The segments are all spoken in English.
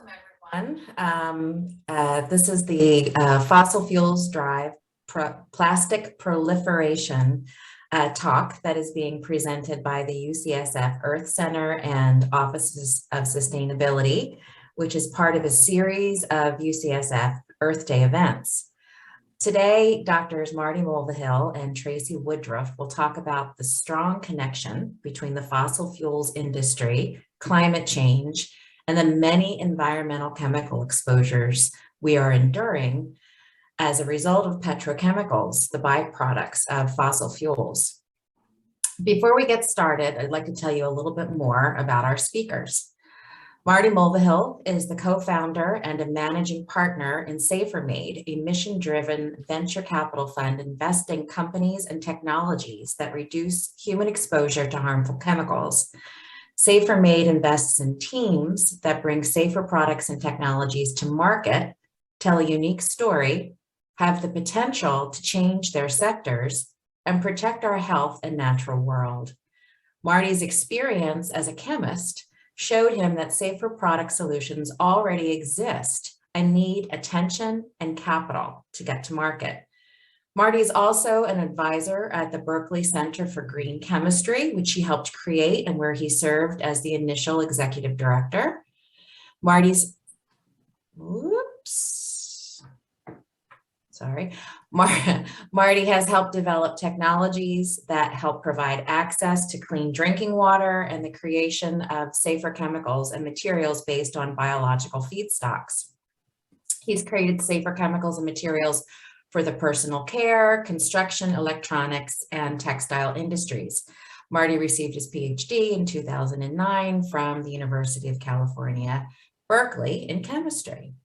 Welcome, everyone. This is the Fossil Fuels Drive Plastic Proliferation talk that is being presented by the UCSF Earth Center and Office of Sustainability, which is part of a series of UCSF Earth Day events. Today, Drs. Marty Mulvihill and Tracy Woodruff will talk about the strong connection between the fossil fuels industry, climate change, and the many environmental chemical exposures we are enduring as a result of petrochemicals, the byproducts of fossil fuels. Before we get started, I'd like to tell you a little bit more about our speakers. Marty Mulvihill is the co-founder and a managing partner in SaferMade, a mission-driven venture capital fund investing companies and technologies that reduce human exposure to harmful chemicals. SaferMade invests in teams that bring safer products and technologies to market, tell a unique story, have the potential to change their sectors, and protect our health and natural world. Marty's experience as a chemist showed him that safer product solutions already exist and need attention and capital to get to market. Marty is also an advisor at the Berkeley Center for Green Chemistry, which he helped create and where he served as the initial executive director. Marty has helped develop technologies that help provide access to clean drinking water and the creation of safer chemicals and materials based on biological feedstocks. He's created safer chemicals and materials for the personal care, construction, electronics, and textile industries. Marty received his PhD in 2009 from the University of California, Berkeley in chemistry.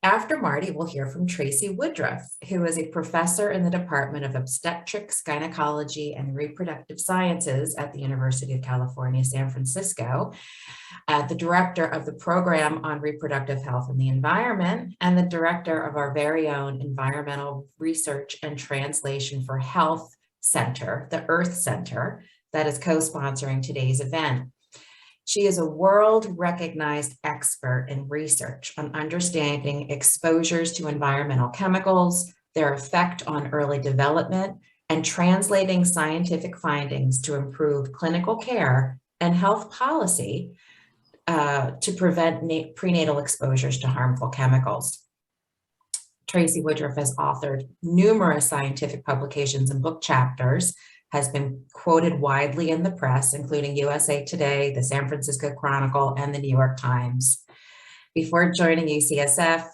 After Marty, we'll hear from Tracy Woodruff, who is a professor in the Department of Obstetrics, Gynecology, and Reproductive Sciences at the University of California, San Francisco, the director of the Program on Reproductive Health and the Environment, and the director of our very own Environmental Research and Translation for Health Center, the Earth Center, that is co-sponsoring today's event. She is a world-recognized expert in research on understanding exposures to environmental chemicals, their effect on early development, and translating scientific findings to improve clinical care and health policy to prevent prenatal exposures to harmful chemicals. Tracy Woodruff has authored numerous scientific publications and book chapters, has been quoted widely in the press, including USA Today, the San Francisco Chronicle, and the New York Times. Before joining UCSF,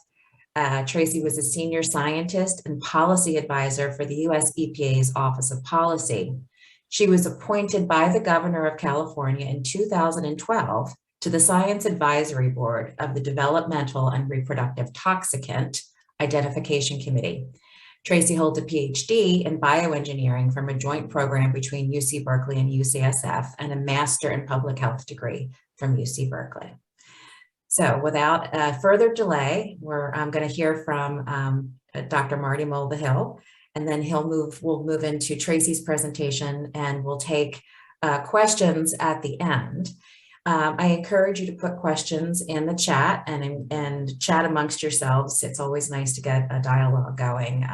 Tracy was a senior scientist and policy advisor for the US EPA's Office of Policy. She was appointed by the governor of California in 2012 to the Science Advisory Board of the Developmental and Reproductive Toxicant Identification Committee. Tracy holds a PhD in bioengineering from a joint program between UC Berkeley and UCSF and a master in public health degree from UC Berkeley. So without further delay, I'm going to hear from Dr. Marty Mulvihill, and then we'll move into Tracy's presentation, and we'll take questions at the end. I encourage you to put questions in the chat and chat amongst yourselves. It's always nice to get a dialogue going,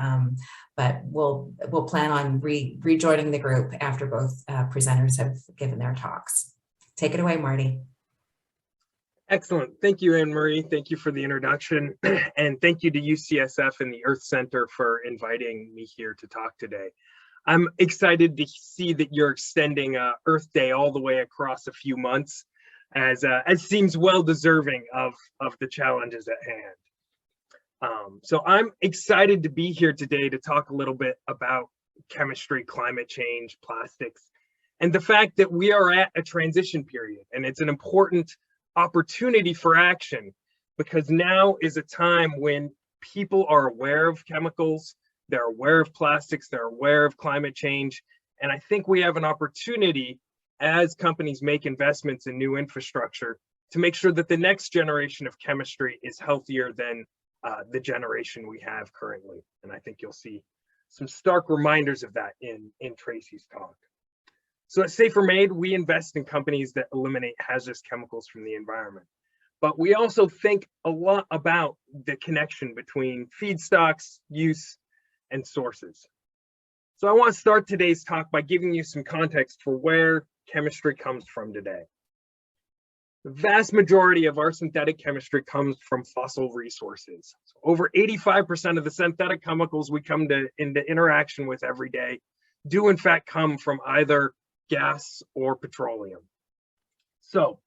but we'll plan on rejoining the group after both presenters have given their talks. Take it away, Marty. Excellent. Thank you, Anne-Marie. Thank you for the introduction. And thank you to UCSF and the Earth Center for inviting me here to talk today. I'm excited to see that you're extending Earth Day all the way across a few months, as seems well deserving of the challenges at hand. So I'm excited to be here today to talk a little bit about chemistry, climate change, plastics, and the fact that we are at a transition period, and it's an important opportunity for action, because now is a time when people are aware of chemicals, they're aware of plastics, they're aware of climate change, and I think we have an opportunity as companies make investments in new infrastructure to make sure that the next generation of chemistry is healthier than the generation we have currently. And I think you'll see some stark reminders of that in Tracy's talk. So at SaferMade, we invest in companies that eliminate hazardous chemicals from the environment. but we also think a lot about the connection between feedstocks, use, and sources. So I want to start today's talk by giving you some context for where chemistry comes from today. The vast majority of our synthetic chemistry comes from fossil resources. So over 85% of the synthetic chemicals we come into interaction with every day do in fact come from either gas or petroleum. So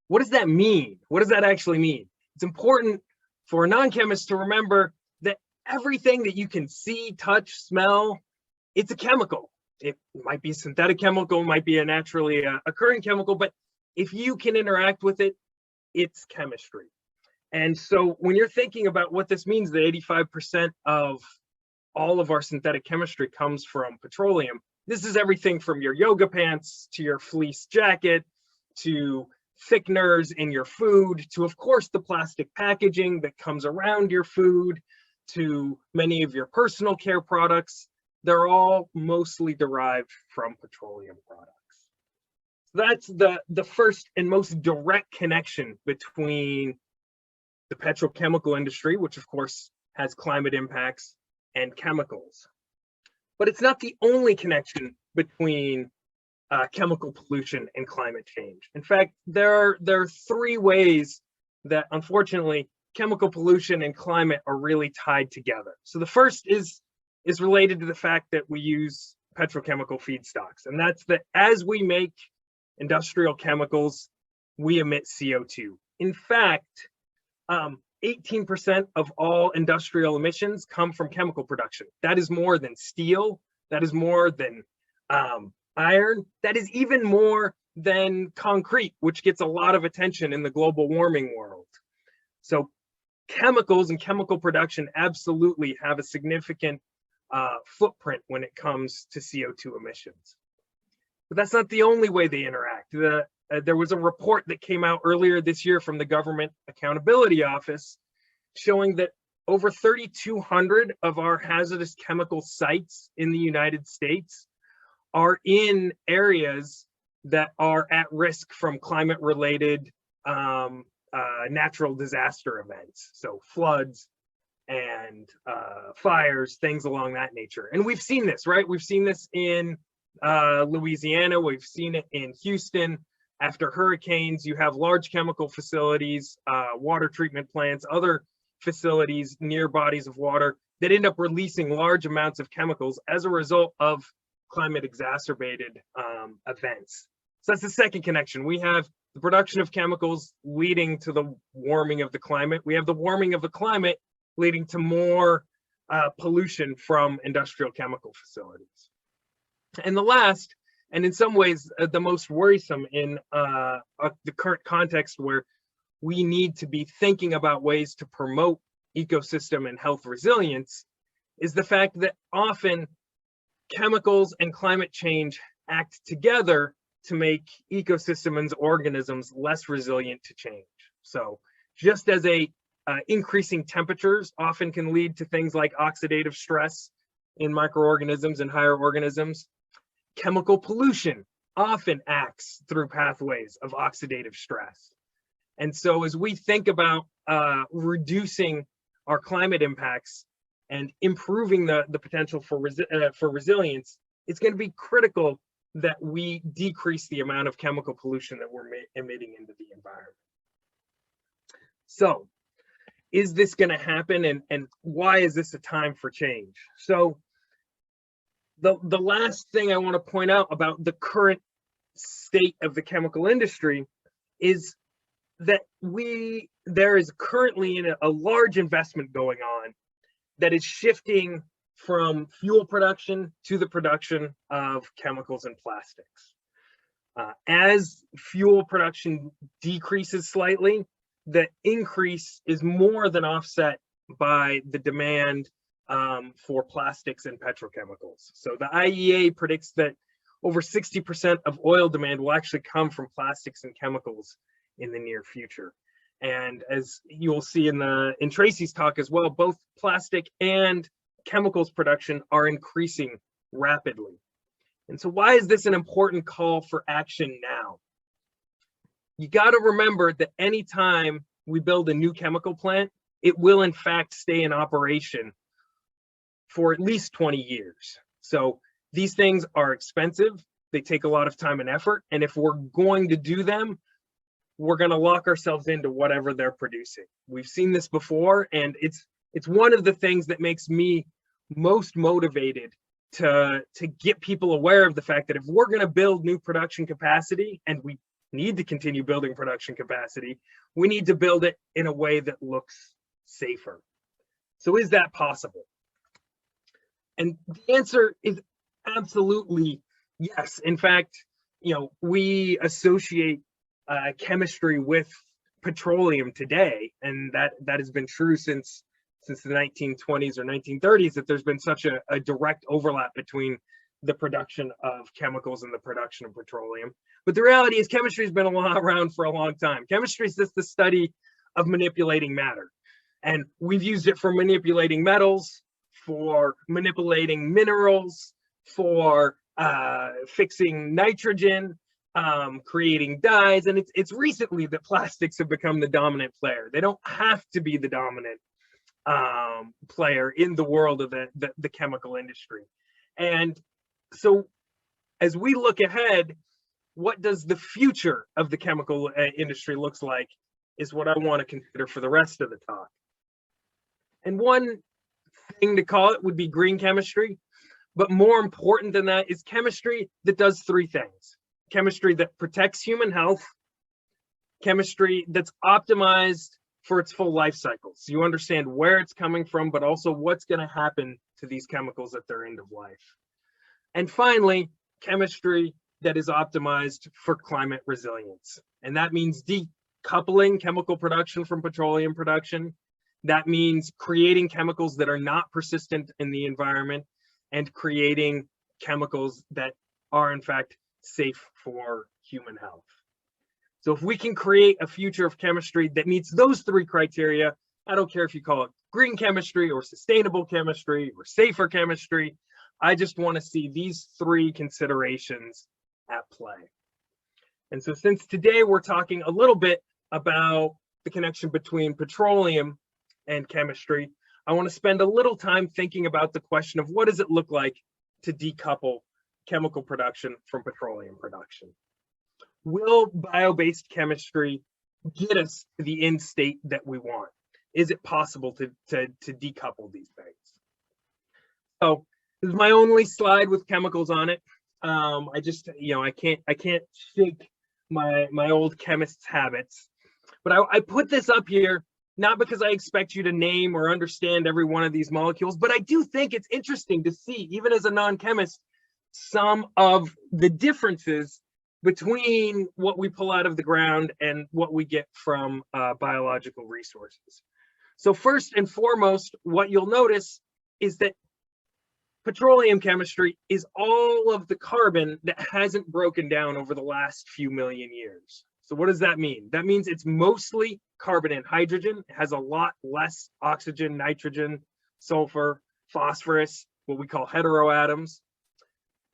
what does that mean? What does that actually mean? It's important for a non-chemist to remember that everything that you can see, touch, smell, it's a chemical. It might be a synthetic chemical, might be a naturally occurring chemical, but if you can interact with it, it's chemistry. And so when you're thinking about what this means, that 85% of all of our synthetic chemistry comes from petroleum, this is everything from your yoga pants to your fleece jacket to thickeners in your food to, of course, the plastic packaging that comes around your food to many of your personal care products. They're all mostly derived from petroleum products. That's the first and most direct connection between the petrochemical industry, which of course has climate impacts, and chemicals. But it's not the only connection between chemical pollution and climate change. In fact, there are three ways that unfortunately chemical pollution and climate are really tied together. So the first is related to the fact that we use petrochemical feedstocks, and that's that as we make industrial chemicals, we emit CO2. In fact, 18% of all industrial emissions come from chemical production. That is more than steel. That is more than iron. That is even more than concrete, which gets a lot of attention in the global warming world. So chemicals and chemical production absolutely have a significant footprint when it comes to CO2 emissions. But that's not the only way they interact. There was a report that came out earlier this year from the Government Accountability Office showing that over 3,200 of our hazardous chemical sites in the United States are in areas that are at risk from climate-related natural disaster events. So floods and fires, things along that nature. And we've seen this, right? We've seen this in Louisiana, we've seen it in Houston. After hurricanes, you have large chemical facilities, water treatment plants, other facilities near bodies of water that end up releasing large amounts of chemicals as a result of climate exacerbated events. So that's the second connection. We have the production of chemicals leading to the warming of the climate. We have the warming of the climate leading to more pollution from industrial chemical facilities. And the last, and in some ways the most worrisome in the current context where we need to be thinking about ways to promote ecosystem and health resilience, is the fact that often chemicals and climate change act together to make ecosystems and organisms less resilient to change. So just as increasing temperatures often can lead to things like oxidative stress in microorganisms and higher organisms, chemical pollution often acts through pathways of oxidative stress. And so as we think about reducing our climate impacts and improving the potential for resilience, it's going to be critical that we decrease the amount of chemical pollution that we're emitting into the environment. So is this going to happen, and why is this a time for change? So the last thing I want to point out about the current state of the chemical industry is that there is currently a large investment going on that is shifting from fuel production to the production of chemicals and plastics. As fuel production decreases slightly, the increase is more than offset by the demand for plastics and petrochemicals. So the IEA predicts that over 60% of oil demand will actually come from plastics and chemicals in the near future. And as you'll see in Tracy's talk as well, both plastic and chemicals production are increasing rapidly. And so why is this an important call for action now? You got to remember that anytime we build a new chemical plant, it will in fact stay in operation for at least 20 years. So these things are expensive. They take a lot of time and effort. And if we're going to do them, we're going to lock ourselves into whatever they're producing. We've seen this before, and it's one of the things that makes me most motivated to get people aware of the fact that if we're going to build new production capacity, and we need to continue building production capacity, we need to build it in a way that looks safer. So is that possible? And the answer is absolutely yes. In fact, we associate chemistry with petroleum today, and that has been true since the 1920s or 1930s, that there's been such a direct overlap between the production of chemicals and the production of petroleum. But the reality is chemistry has been around for a long time. Chemistry is just the study of manipulating matter. And we've used it for manipulating metals, for manipulating minerals, for fixing nitrogen, creating dyes. And it's recently that plastics have become the dominant player. They don't have to be the dominant player in the world of the chemical industry. And so as we look ahead, what does the future of the chemical industry looks like is what I want to consider for the rest of the talk. And one thing to call it would be green chemistry, but more important than that is chemistry that does three things: chemistry that protects human health, chemistry that's optimized for its full life cycle, so you understand where it's coming from, but also what's going to happen to these chemicals at their end of life. And finally, chemistry that is optimized for climate resilience. And that means decoupling chemical production from petroleum production. That means creating chemicals that are not persistent in the environment and creating chemicals that are in fact safe for human health. So if we can create a future of chemistry that meets those three criteria, I don't care if you call it green chemistry or sustainable chemistry or safer chemistry, I just want to see these three considerations at play. And so since today we're talking a little bit about the connection between petroleum and chemistry, I want to spend a little time thinking about the question of what does it look like to decouple chemical production from petroleum production. Will bio-based chemistry get us to the end state that we want? Is it possible to decouple these things? So this is my only slide with chemicals on it. I just, I can't shake my old chemist's habits, but I put this up here not because I expect you to name or understand every one of these molecules, but I do think it's interesting to see, even as a non-chemist, some of the differences between what we pull out of the ground and what we get from biological resources. So first and foremost, what you'll notice is that petroleum chemistry is all of the carbon that hasn't broken down over the last few million years. So what does that mean? That means it's mostly carbon and hydrogen. It has a lot less oxygen, nitrogen, sulfur, phosphorus, what we call heteroatoms.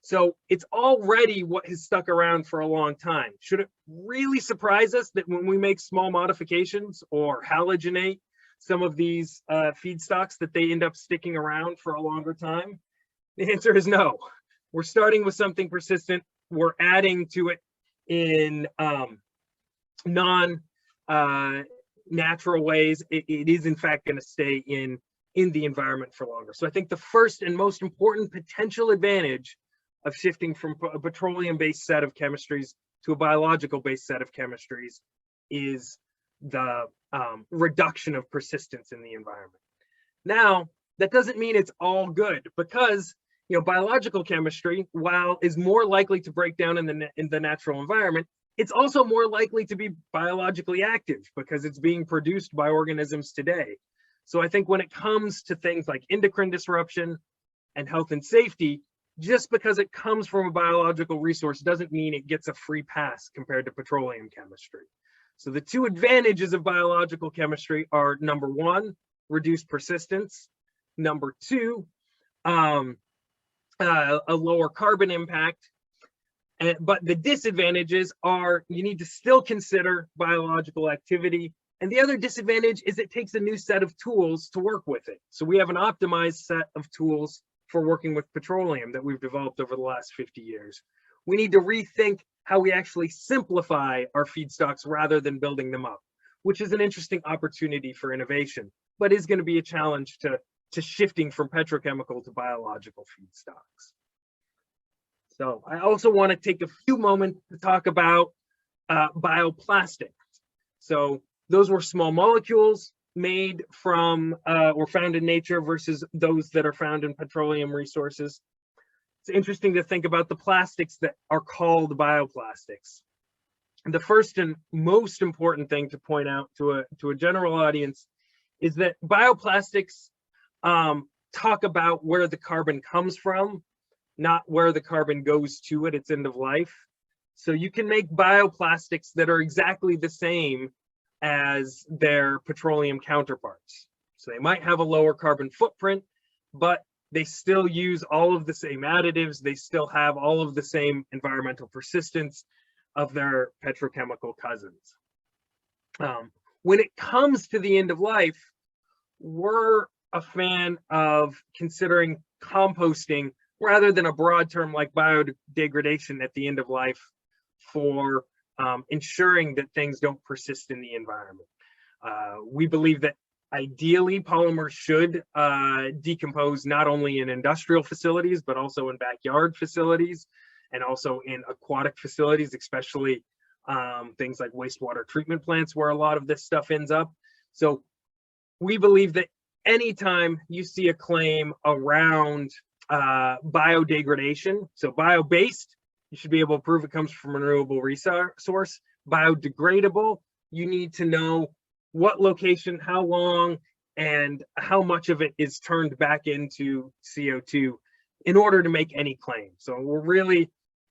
So it's already what has stuck around for a long time. Should it really surprise us that when we make small modifications or halogenate some of these feedstocks that they end up sticking around for a longer time? The answer is no. We're starting with something persistent. We're adding to it in non-natural ways. It is in fact going to stay in the environment for longer. So I think the first and most important potential advantage of shifting from a petroleum-based set of chemistries to a biological-based set of chemistries is the reduction of persistence in the environment. Now, that doesn't mean it's all good, because biological chemistry, while is more likely to break down in the natural environment, it's also more likely to be biologically active because it's being produced by organisms today. So I think when it comes to things like endocrine disruption and health and safety, just because it comes from a biological resource doesn't mean it gets a free pass compared to petroleum chemistry. So the two advantages of biological chemistry are, number one, reduced persistence. Number two, a lower carbon impact. But the disadvantages are you need to still consider biological activity And the other disadvantage is it takes a new set of tools to work with it. So we have an optimized set of tools for working with petroleum that we've developed over the last 50 years. We need to rethink how we actually simplify our feedstocks rather than building them up, which is an interesting opportunity for innovation, but is going to be a challenge to shifting from petrochemical to biological feedstocks. So I also want to take a few moments to talk about bioplastics. So those were small molecules made from or found in nature versus those that are found in petroleum resources. It's interesting to think about the plastics that are called bioplastics. The first and most important thing to point out to a general audience is that bioplastics talk about where the carbon comes from, not where the carbon goes to at its end of life. So you can make bioplastics that are exactly the same as their petroleum counterparts. So they might have a lower carbon footprint, but they still use all of the same additives. They still have all of the same environmental persistence of their petrochemical cousins. When it comes to the end of life, we're a fan of considering composting rather than a broad term like biodegradation at the end of life for ensuring that things don't persist in the environment. We believe that ideally polymers should decompose not only in industrial facilities, but also in backyard facilities and also in aquatic facilities, especially things like wastewater treatment plants where a lot of this stuff ends up. So we believe that anytime you see a claim around biodegradation, so bio-based, you should be able to prove it comes from a renewable resource. Biodegradable, you need to know what location, how long, and how much of it is turned back into CO2 in order to make any claim. So we're really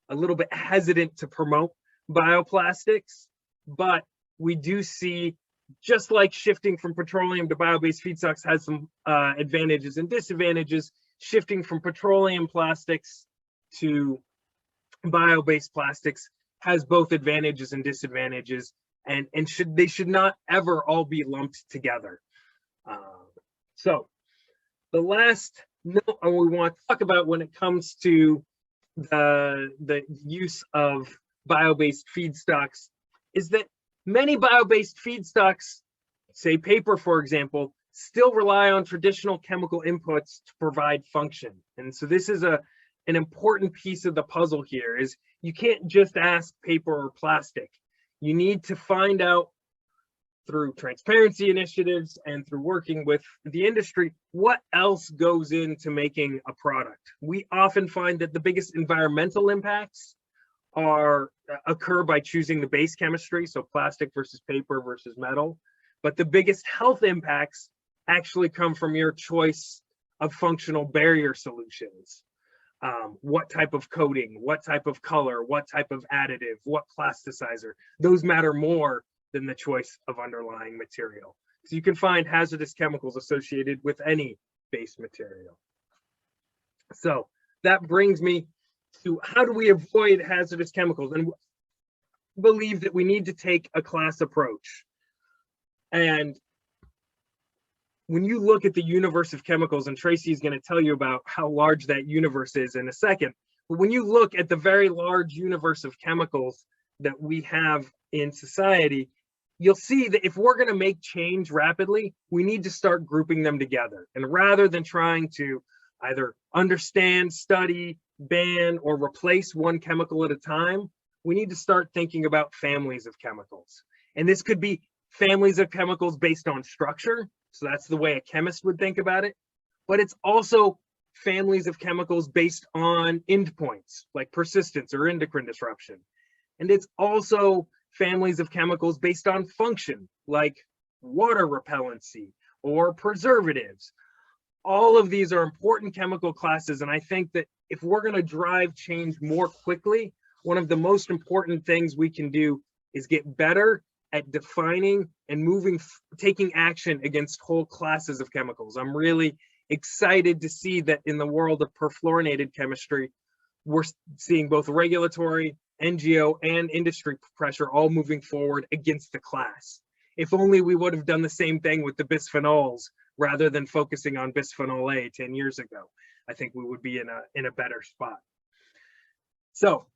a little bit hesitant to promote bioplastics, but we do see, just like shifting from petroleum to bio-based feedstocks has some advantages and disadvantages, shifting from petroleum plastics to bio-based plastics has both advantages and disadvantages, and they should not ever all be lumped together. So the last note we want to talk about when it comes to the use of bio-based feedstocks is that many bio-based feedstocks, say paper, for example, still rely on traditional chemical inputs to provide function. And so this is an important piece of the puzzle here is you can't just ask paper or plastic. You need to find out through transparency initiatives and through working with the industry, what else goes into making a product. We often find that the biggest environmental impacts occur by choosing the base chemistry, so plastic versus paper versus metal. But the biggest health impacts actually come from your choice of functional barrier solutions. What type of coating, what type of color, what type of additive, what plasticizer, those matter more than the choice of underlying material. So you can find hazardous chemicals associated with any base material. So that brings me to how do we avoid hazardous chemicals? And I believe that we need to take a class approach. And when you look at the universe of chemicals, and Tracy is going to tell you about how large that universe is in a second, but when you look at the very large universe of chemicals that we have in society, you'll see that if we're going to make change rapidly, we need to start grouping them together. And rather than trying to either understand, study, ban, or replace one chemical at a time, we need to start thinking about families of chemicals. And this could be families of chemicals based on structure. So that's the way a chemist would think about it. But it's also families of chemicals based on endpoints like persistence or endocrine disruption. And it's also families of chemicals based on function like water repellency or preservatives. All of these are important chemical classes. And I think that if we're going to drive change more quickly, one of the most important things we can do is get better at defining and taking action against whole classes of chemicals. I'm really excited to see that in the world of perfluorinated chemistry, we're seeing both regulatory, NGO, and industry pressure all moving forward against the class. If only we would have done the same thing with the bisphenols rather than focusing on bisphenol A 10 years ago. I think we would be in a better spot. So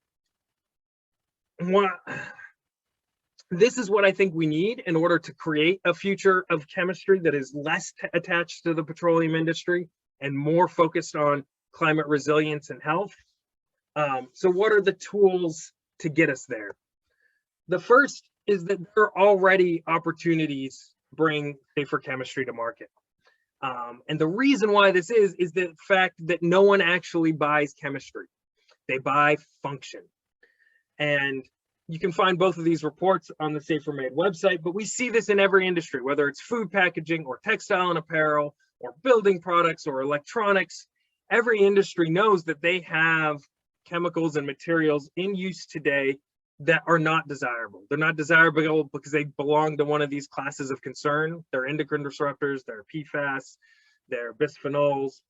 this is what I think we need in order to create a future of chemistry that is less attached to the petroleum industry and more focused on climate resilience and health. So what are the tools to get us there? The first is that there are already opportunities to bring safer chemistry to market. And the reason why this is the fact that no one actually buys chemistry. They buy function. And you can find both of these reports on the Safer Made website, but we see this in every industry, whether it's food packaging or textile and apparel or building products or electronics. Every industry knows that they have chemicals and materials in use today that are not desirable. They're not desirable because they belong to one of these classes of concern. They're endocrine disruptors, they're PFAS, they're bisphenols,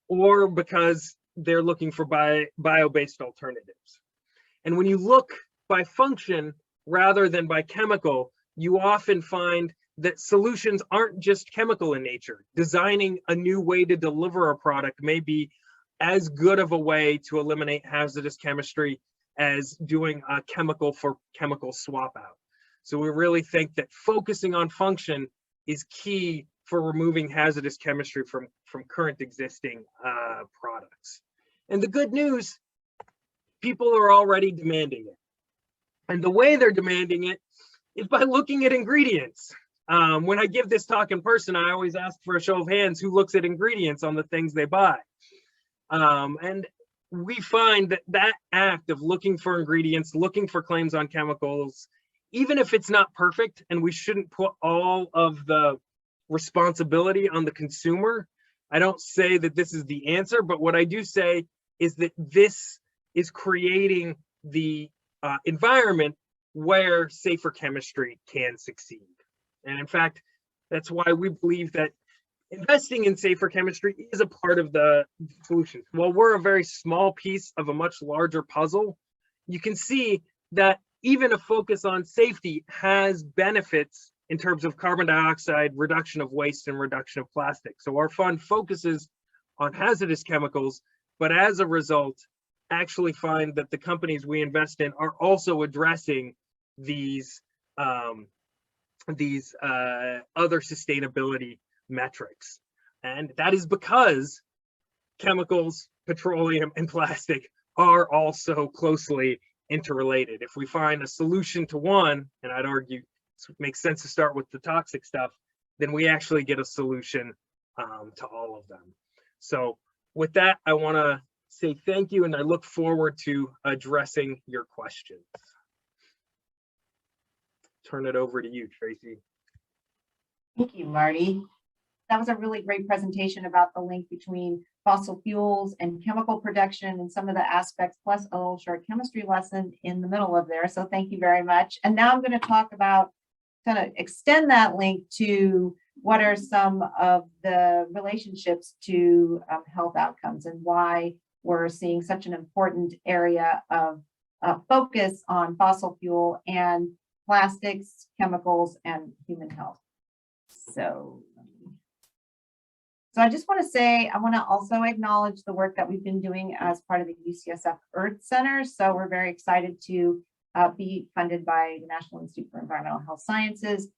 or because they're looking for bio-based alternatives. And when you look by function rather than by chemical, you often find that solutions aren't just chemical in nature. Designing a new way to deliver a product may be as good of a way to eliminate hazardous chemistry as doing a chemical for chemical swap out. So we really think that focusing on function is key for removing hazardous chemistry from current existing products. And the good news, people are already demanding it. And the way they're demanding it is by looking at ingredients. When I give this talk in person, I always ask for a show of hands who looks at ingredients on the things they buy. And we find that that act of looking for ingredients, looking for claims on chemicals, even if it's not perfect, and we shouldn't put all of the responsibility on the consumer. I don't say that this is the answer, but what I do say is that this is creating the environment where safer chemistry can succeed. And in fact, that's why we believe that investing in safer chemistry is a part of the solution. While we're a very small piece of a much larger puzzle, you can see that even a focus on safety has benefits in terms of carbon dioxide, reduction of waste, and reduction of plastic. So our fund focuses on hazardous chemicals, but as a result, actually find that the companies we invest in are also addressing these other sustainability metrics. And that is because chemicals, petroleum, and plastic are also closely interrelated. If we find a solution to one, and I'd argue it makes sense to start with the toxic stuff, then we actually get a solution to all of them. So with that, I want to say thank you, and I look forward to addressing your questions. Turn it over to you, Tracy. Thank you, Marty. That was a really great presentation about the link between fossil fuels and chemical production and some of the aspects, plus a little short chemistry lesson in the middle of there. So thank you very much. And now I'm going to talk about, kind of extend that link to what are some of the relationships to health outcomes and why we're seeing such an important area of focus on fossil fuel and plastics, chemicals, and human health. So I just want to say, I want to also acknowledge the work that we've been doing as part of the UCSF Earth Center. So we're very excited to be funded by the National Institute for Environmental Health Sciences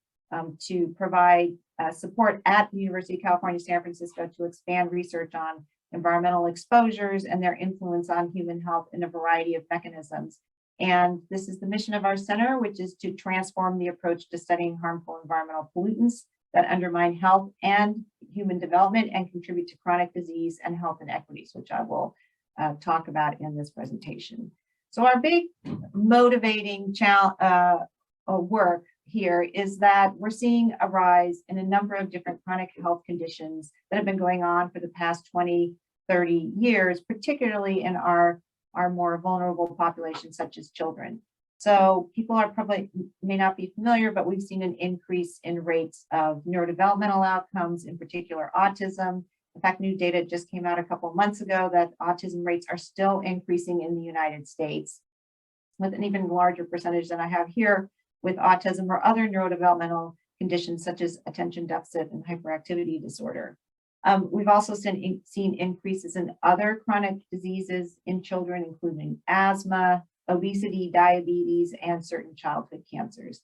to provide support at the University of California, San Francisco to expand research on environmental exposures and their influence on human health in a variety of mechanisms. And this is the mission of our center, which is to transform the approach to studying harmful environmental pollutants that undermine health and human development and contribute to chronic disease and health inequities, which I will talk about in this presentation. So our big motivating work here is that we're seeing a rise in a number of different chronic health conditions that have been going on for the past 20, 30 years, particularly in our more vulnerable populations, such as children. So people are probably may not be familiar, but we've seen an increase in rates of neurodevelopmental outcomes, in particular autism. In fact, new data just came out a couple of months ago that autism rates are still increasing in the United States, with an even larger percentage than I have here with autism or other neurodevelopmental conditions such as attention deficit and hyperactivity disorder. We've also seen increases in other chronic diseases in children, including asthma, obesity, diabetes, and certain childhood cancers.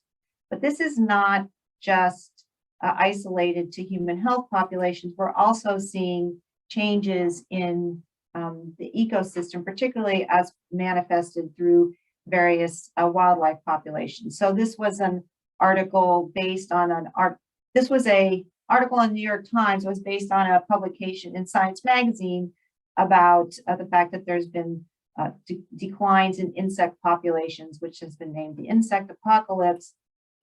But this is not just isolated to human health populations. We're also seeing changes in the ecosystem, particularly as manifested through various wildlife populations. So this was an article based on this was a article in the New York Times, was based on a publication in Science magazine about the fact that there's been declines in insect populations, which has been named the insect apocalypse.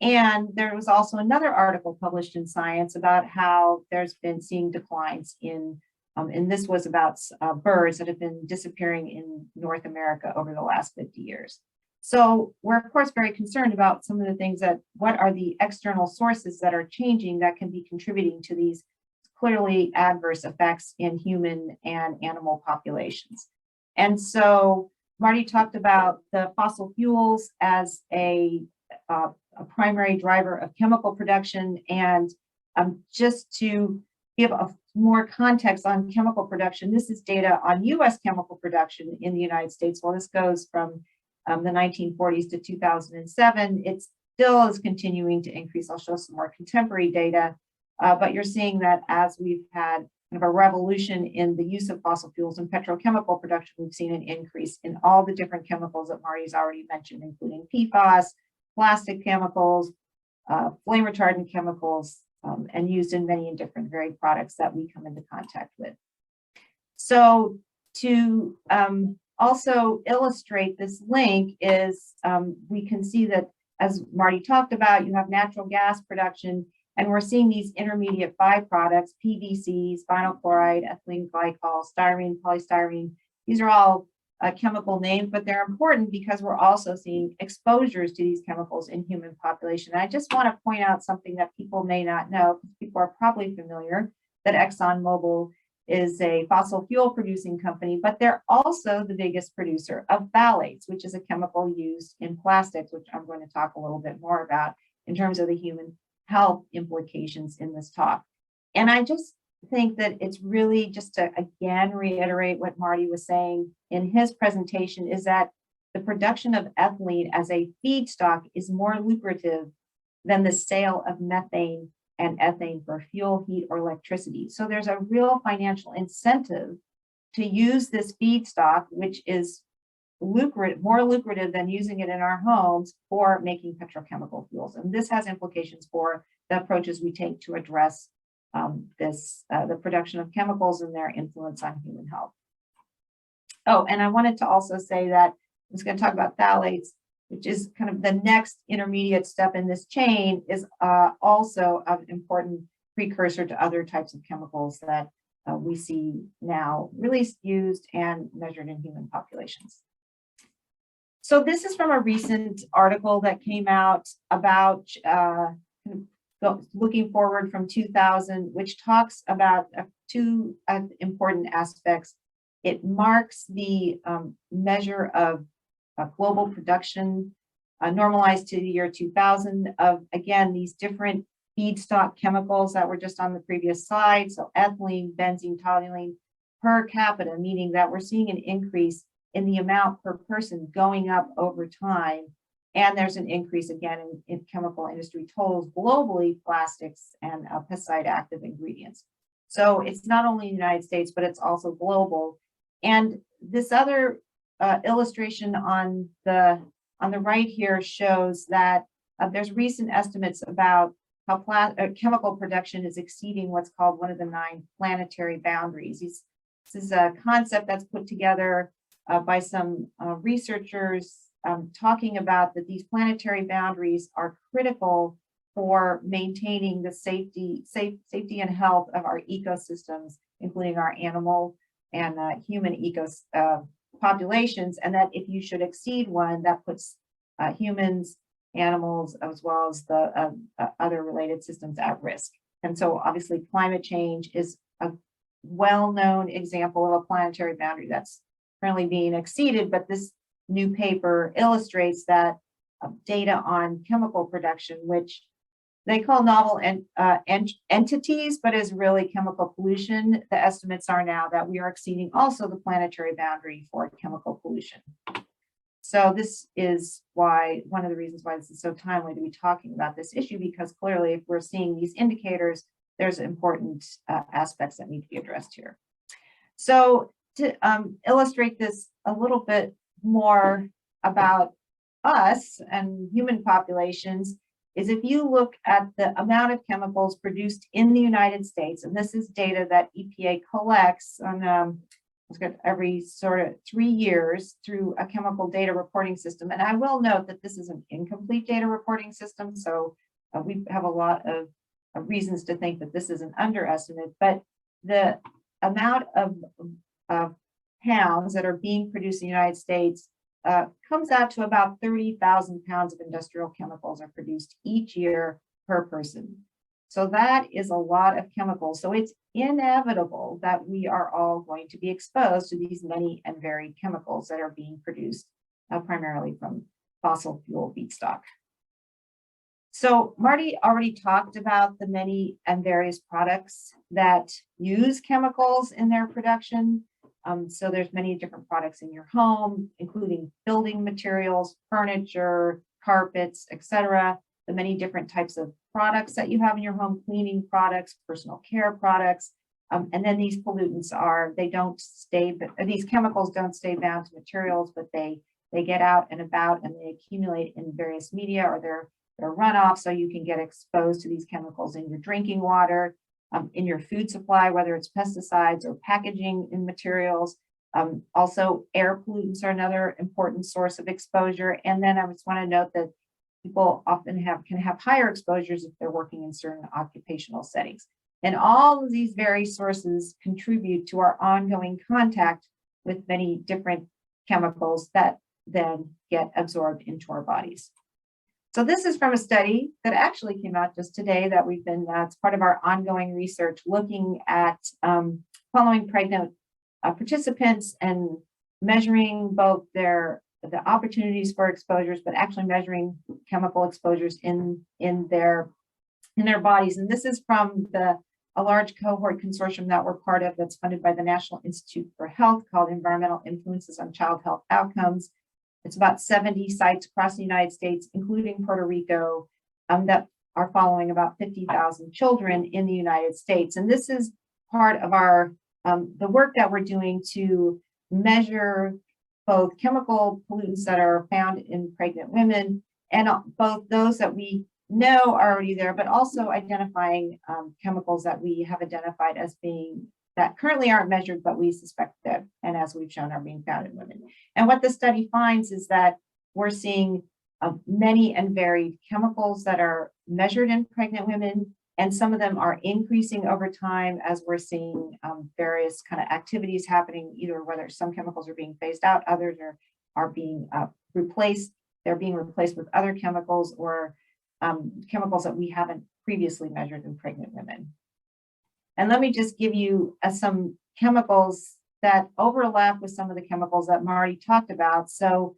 And there was also another article published in Science about how there's been seeing declines in, and this was about birds that have been disappearing in North America over the last 50 years. So we're of course very concerned about some of the things that, what are the external sources that are changing that can be contributing to these clearly adverse effects in human and animal populations. And so Marty talked about the fossil fuels as a primary driver of chemical production. And just to give a more context on chemical production, this is data on US chemical production in the United States. Well, this goes from the 1940s to 2007. It still is continuing to increase. I'll show some more contemporary data, but you're seeing that as we've had kind of a revolution in the use of fossil fuels and petrochemical production, we've seen an increase in all the different chemicals that Marty's already mentioned, including PFAS, plastic chemicals, flame retardant chemicals, and used in many and different varied products that we come into contact with. So to also illustrate this link is we can see that, as Marty talked about, you have natural gas production, and we're seeing these intermediate byproducts, PVCs, vinyl chloride, ethylene glycol, styrene, polystyrene. These are all chemical names, but they're important because we're also seeing exposures to these chemicals in human population. And I just want to point out something that people may not know, because people are probably familiar that ExxonMobil is a fossil fuel producing company, but they're also the biggest producer of phthalates, which is a chemical used in plastics, which I'm going to talk a little bit more about in terms of the human health implications in this talk. And I just think that it's really, just to again reiterate what Marty was saying in his presentation, is that the production of ethylene as a feedstock is more lucrative than the sale of methane and ethane for fuel, heat, or electricity. So there's a real financial incentive to use this feedstock, which is more lucrative than using it in our homes for making petrochemical fuels. And this has implications for the approaches we take to address the production of chemicals and their influence on human health. Oh, and I wanted to also say that I was going to talk about phthalates, which is kind of the next intermediate step in this chain, is also an important precursor to other types of chemicals that we see now released, used, and measured in human populations. So this is from a recent article that came out about looking forward from 2000, which talks about two important aspects. It marks the measure of global production normalized to the year 2000 of, again, these different feedstock chemicals that were just on the previous slide. So ethylene, benzene, toluene per capita, meaning that we're seeing an increase in the amount per person going up over time. And there's an increase again in chemical industry totals globally, plastics and pesticide active ingredients. So it's not only in the United States, but it's also global. And this other illustration on the right here shows that there's recent estimates about how chemical production is exceeding what's called one of the 9 planetary boundaries. This is a concept that's put together by some researchers talking about that these planetary boundaries are critical for maintaining the safety and health of our ecosystems, including our animal and human populations, and that if you should exceed one, that puts humans, animals, as well as the other related systems at risk. And so obviously climate change is a well-known example of a planetary boundary that's currently being exceeded, but this new paper illustrates that data on chemical production, which they call novel entities, but is really chemical pollution. The estimates are now that we are exceeding also the planetary boundary for chemical pollution. So this is why, one of the reasons why this is so timely to be talking about this issue, because clearly if we're seeing these indicators, there's important aspects that need to be addressed here. So to illustrate this a little bit more about us and human populations, is if you look at the amount of chemicals produced in the United States, and this is data that EPA collects on every sort of 3 years through a chemical data reporting system. And I will note that this is an incomplete data reporting system, so we have a lot of reasons to think that this is an underestimate, but the amount of pounds that are being produced in the United States comes out to about 30,000 pounds of industrial chemicals are produced each year per person. So that is a lot of chemicals. So it's inevitable that we are all going to be exposed to these many and varied chemicals that are being produced primarily from fossil fuel feedstock. So Marty already talked about the many and various products that use chemicals in their production. So there's many different products in your home, including building materials, furniture, carpets, etc. The many different types of products that you have in your home, cleaning products, personal care products. And then these pollutants these chemicals don't stay bound to materials, but they get out and about and they accumulate in various media or their runoff. So you can get exposed to these chemicals in your drinking water, in your food supply, whether it's pesticides or packaging in materials. Also, air pollutants are another important source of exposure. And then I just want to note that people often can have higher exposures if they're working in certain occupational settings. And all of these various sources contribute to our ongoing contact with many different chemicals that then get absorbed into our bodies. So this is from a study that actually came out just today that we've been, it's part of our ongoing research looking at following pregnant participants and measuring both the opportunities for exposures, but actually measuring chemical exposures in their bodies. And this is from a large cohort consortium that we're part of that's funded by the National Institute for Health called Environmental Influences on Child Health Outcomes. It's about 70 sites across the United States, including Puerto Rico, that are following about 50,000 children in the United States. And this is part of our the work that we're doing to measure both chemical pollutants that are found in pregnant women and both those that we know are already there, but also identifying chemicals that we have identified as being that currently aren't measured, but we suspect that, and as we've shown, are being found in women. And what the study finds is that we're seeing many and varied chemicals that are measured in pregnant women, and some of them are increasing over time as we're seeing various kind of activities happening, either whether some chemicals are being phased out, others are being replaced, they're being replaced with other chemicals or chemicals that we haven't previously measured in pregnant women. And let me just give you some chemicals that overlap with some of the chemicals that Marty talked about. So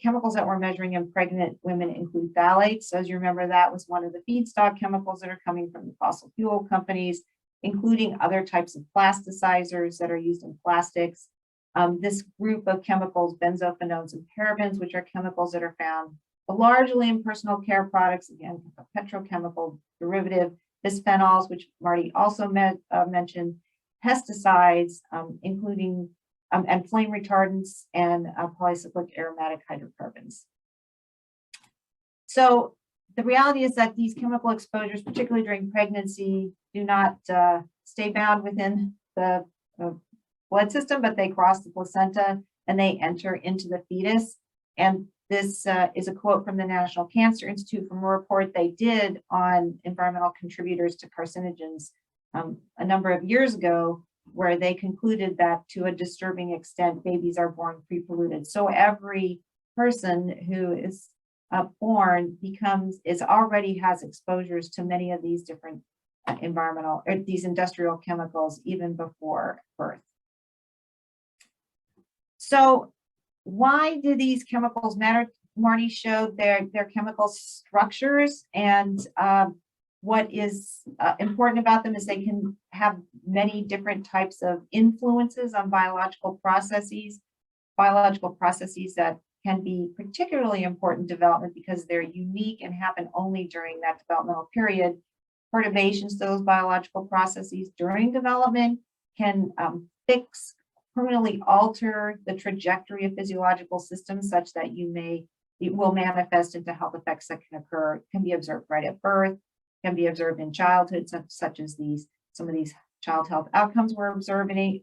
chemicals that we're measuring in pregnant women include phthalates. So as you remember, that was one of the feedstock chemicals that are coming from the fossil fuel companies, including other types of plasticizers that are used in plastics. This group of chemicals, benzophenones and parabens, which are chemicals that are found largely in personal care products, again, a petrochemical derivative. Bisphenols, which Marty also mentioned, pesticides, including and flame retardants and polycyclic aromatic hydrocarbons. So the reality is that these chemical exposures, particularly during pregnancy, do not stay bound within the blood system, but they cross the placenta and they enter into the fetus. And this is a quote from the National Cancer Institute from a report they did on environmental contributors to carcinogens a number of years ago, where they concluded that to a disturbing extent, babies are born pre-polluted. So every person who is born already has exposures to many of these different these industrial chemicals even before birth. So why do these chemicals matter Marty showed their chemical structures, and what is important about them is they can have many different types of influences on biological processes that can be particularly important development because they're unique and happen only during that developmental period. Perturbations to those biological processes during development can permanently alter the trajectory of physiological systems such that it will manifest into health effects that can be observed right at birth, can be observed in childhood, such as some of these child health outcomes we're observing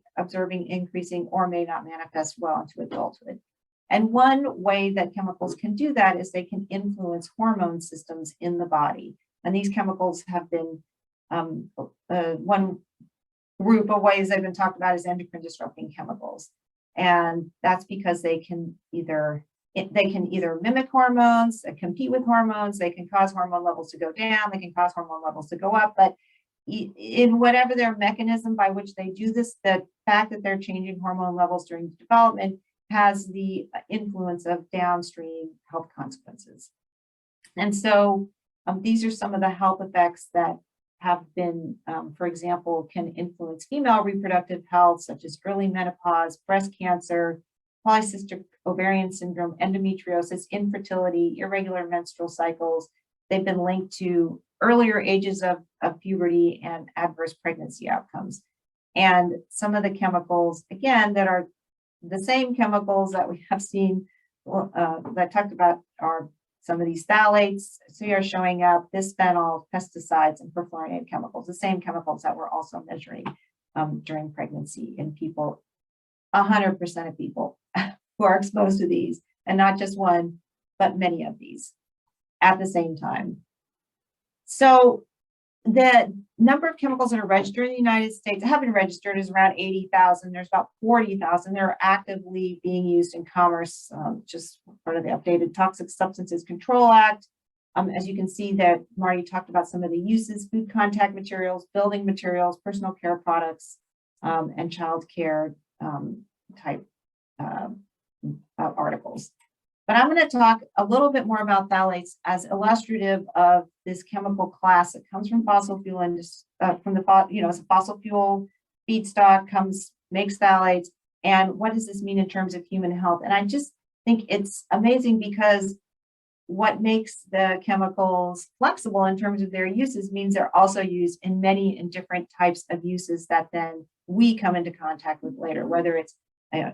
increasing, or may not manifest well into adulthood. And one way that chemicals can do that is they can influence hormone systems in the body. And these chemicals have been, one group of ways they've been talked about is endocrine disrupting chemicals. And that's because they can either mimic hormones, compete with hormones, they can cause hormone levels to go down, they can cause hormone levels to go up, but in whatever their mechanism by which they do this, the fact that they're changing hormone levels during development has the influence of downstream health consequences. And so these are some of the health effects that have been, for example, can influence female reproductive health, such as early menopause, breast cancer, polycystic ovarian syndrome, endometriosis, infertility, irregular menstrual cycles. They've been linked to earlier ages of puberty and adverse pregnancy outcomes. And some of the chemicals, again, that are the same chemicals that we have seen that I talked about are some of these phthalates. So you're showing up bisphenol, pesticides, and perfluorinated chemicals, the same chemicals that we're also measuring during pregnancy in people. 100% of people who are exposed to these, and not just one, but many of these at the same time. So the number of chemicals that are registered in the United States, have been registered, is around 80,000. There's about 40,000 that are actively being used in commerce, just part of the updated Toxic Substances Control Act. As you can see that Marty talked about some of the uses: food contact materials, building materials, personal care products, and child care type articles. But I'm going to talk a little bit more about phthalates as illustrative of this chemical class that comes from fossil fuel and it's a fossil fuel feedstock makes phthalates. And what does this mean in terms of human health? And I just think it's amazing because what makes the chemicals flexible in terms of their uses means they're also used in many and different types of uses that then we come into contact with later, whether it's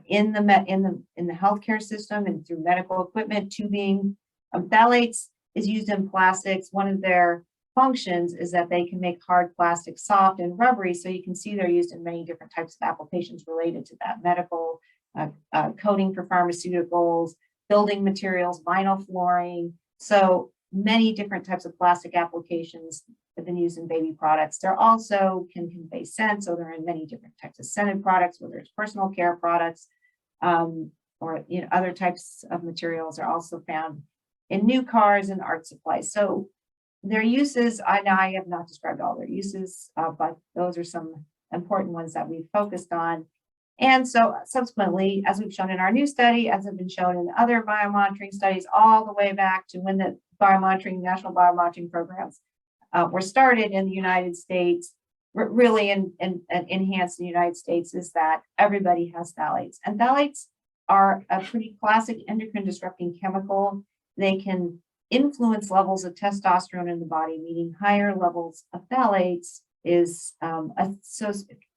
in the healthcare system and through medical equipment, tubing. Phthalates is used in plastics. One of their functions is that they can make hard plastic soft and rubbery. So you can see they're used in many different types of applications related to that: medical, coating for pharmaceuticals, building materials, vinyl flooring. So many different types of plastic applications have been used in baby products. They're also can convey scent, so they're in many different types of scented products, whether it's personal care products or other types of materials are also found in new cars and art supplies. So their uses, I have not described all their uses, but those are some important ones that we've focused on. And so subsequently, as we've shown in our new study, as have been shown in other biomonitoring studies, all the way back to when the national biomonitoring programs were started in the United States, really and enhanced in the United States, is that everybody has phthalates. And phthalates are a pretty classic endocrine disrupting chemical. They can influence levels of testosterone in the body, meaning higher levels of phthalates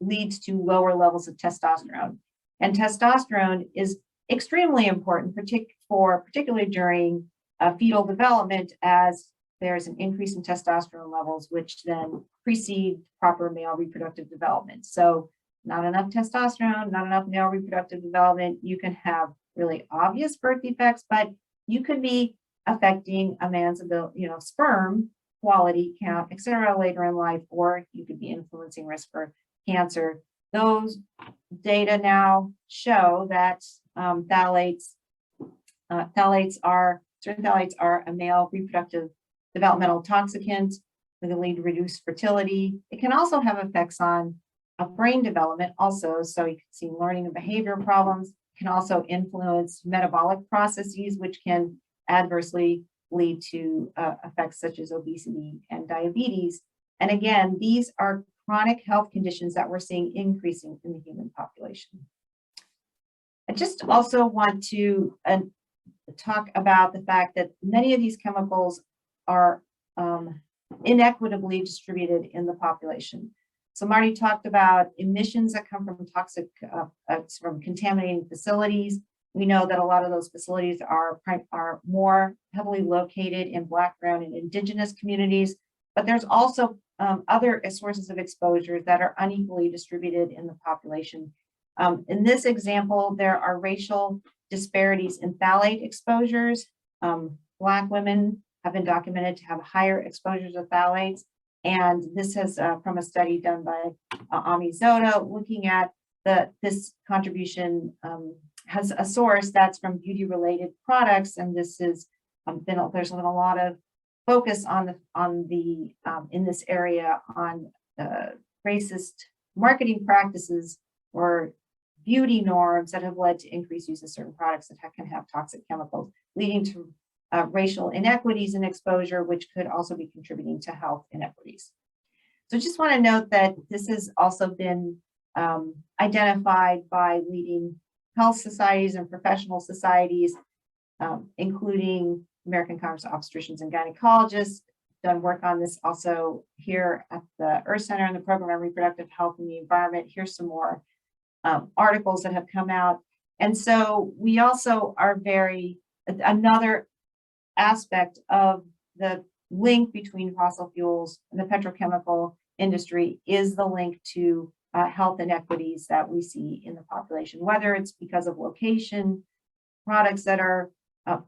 leads to lower levels of testosterone. And testosterone is extremely important, particularly during fetal development, as there's an increase in testosterone levels, which then precede proper male reproductive development. So not enough testosterone, not enough male reproductive development, you can have really obvious birth defects, but you could be affecting a man's ability, sperm quality count, et cetera, later in life, or you could be influencing risk for cancer. Those data now show that certain phthalates are a male reproductive developmental toxicant. They can lead to reduced fertility. It can also have effects on brain development also. So you can see learning and behavior problems. It can also influence metabolic processes, which can adversely lead to effects such as obesity and diabetes. And again, these are chronic health conditions that we're seeing increasing in the human population. I just also want to talk about the fact that many of these chemicals are inequitably distributed in the population. So Marty talked about emissions that come from toxic, from contaminating facilities. We know that a lot of those facilities are more heavily located in Black, Brown, and Indigenous communities, but there's also other sources of exposure that are unequally distributed in the population. In this example, there are racial disparities in phthalate exposures. Black women have been documented to have higher exposures of phthalates. And this is from a study done by Ami Zoda, looking at this contribution has a source that's from beauty-related products, and this is there's been a lot of focus in this area on racist marketing practices or beauty norms that have led to increased use of certain products that can have toxic chemicals, leading to racial inequities in exposure, which could also be contributing to health inequities. So just want to note that this has also been identified by leading health societies and professional societies, including American Congress of Obstetricians and Gynecologists. Done work on this also here at the Earth Center and the Program on Reproductive Health and the Environment. Here's some more articles that have come out. And so we also are another aspect of the link between fossil fuels and the petrochemical industry is the link to health inequities that we see in the population, whether it's because of location, products that are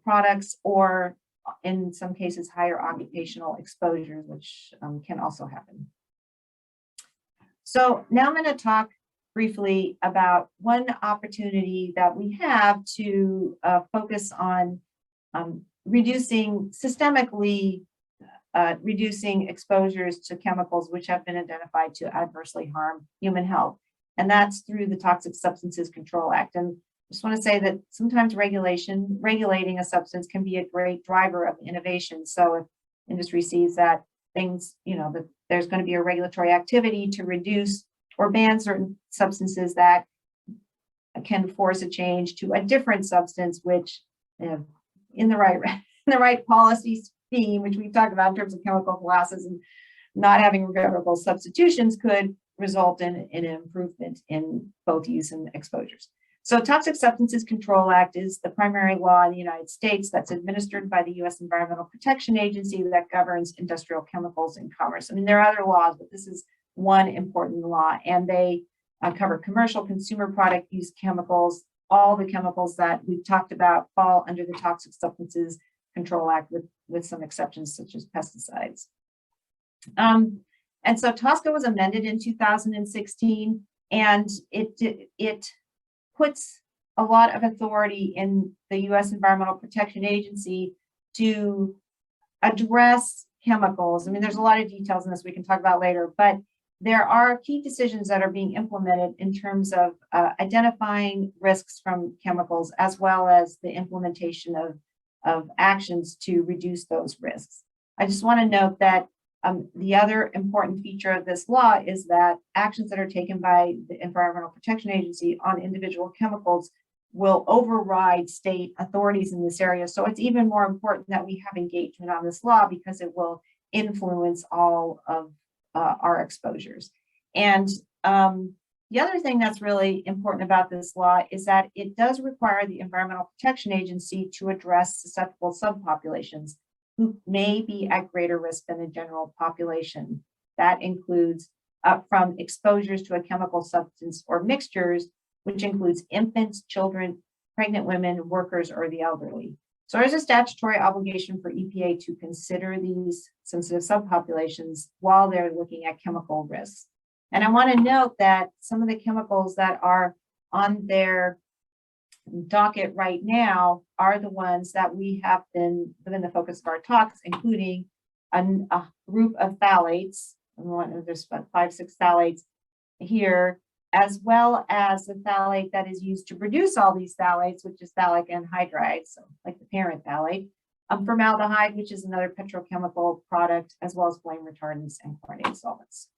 products, or in some cases, higher occupational exposures, which can also happen. So now I'm going to talk briefly about one opportunity that we have to focus on systemically reducing exposures to chemicals which have been identified to adversely harm human health. And that's through the Toxic Substances Control Act. And I just want to say that sometimes regulating a substance can be a great driver of innovation. So if industry sees that that there's going to be a regulatory activity to reduce or ban certain substances that can force a change to a different substance, which in the right policy scheme, which we've talked about in terms of chemical classes and not having regrettable substitutions, could result in an improvement in both use and exposures. So Toxic Substances Control Act is the primary law in the United States that's administered by the U.S. Environmental Protection Agency that governs industrial chemicals in commerce. I mean, there are other laws, but this is one important law, and they cover commercial consumer product use chemicals. All the chemicals that we've talked about fall under the Toxic Substances Control Act with some exceptions such as pesticides. And so TSCA was amended in 2016, and it puts a lot of authority in the U.S. Environmental Protection Agency to address chemicals. I mean, there's a lot of details in this we can talk about later, but there are key decisions that are being implemented in terms of identifying risks from chemicals, as well as the implementation of actions to reduce those risks. I just want to note that the other important feature of this law is that actions that are taken by the Environmental Protection Agency on individual chemicals will override state authorities in this area. So it's even more important that we have engagement on this law because it will influence all of our exposures. And the other thing that's really important about this law is that it does require the Environmental Protection Agency to address susceptible subpopulations who may be at greater risk than the general population. That includes from exposures to a chemical substance or mixtures, which includes infants, children, pregnant women, workers, or the elderly. So there's a statutory obligation for EPA to consider these sensitive subpopulations while they're looking at chemical risks. And I want to note that some of the chemicals that are on their docket right now are the ones that we have been the focus of our talks, including a group of phthalates. There's about 5-6 phthalates here, as well as the phthalate that is used to produce all these phthalates, which is phthalic anhydride, so like the parent phthalate. Formaldehyde, which is another petrochemical product, as well as flame retardants and chlorinated solvents.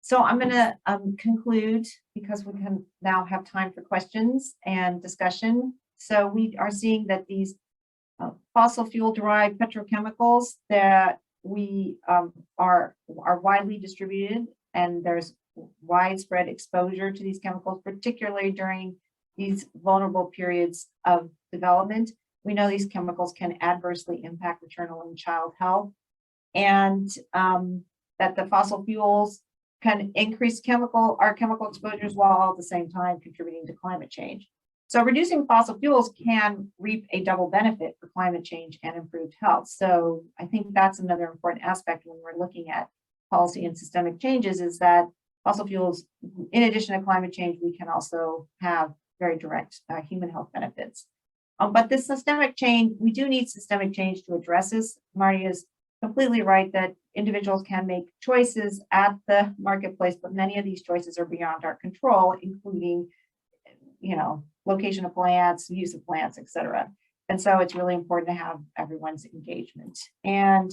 So I'm going to conclude because we can now have time for questions and discussion. So we are seeing that these fossil fuel derived petrochemicals that we are widely distributed, and there's widespread exposure to these chemicals, particularly during these vulnerable periods of development. We know these chemicals can adversely impact maternal and child health, and that the fossil fuels can increase our chemical exposures while at the same time contributing to climate change. So reducing fossil fuels can reap a double benefit for climate change and improved health. So I think that's another important aspect when we're looking at policy and systemic changes, is that fossil fuels, in addition to climate change, we can also have very direct human health benefits. But this systemic change, we do need systemic change to address this. Marty is completely right that individuals can make choices at the marketplace, but many of these choices are beyond our control, including, location of plants, use of plants, et cetera. And so it's really important to have everyone's engagement. And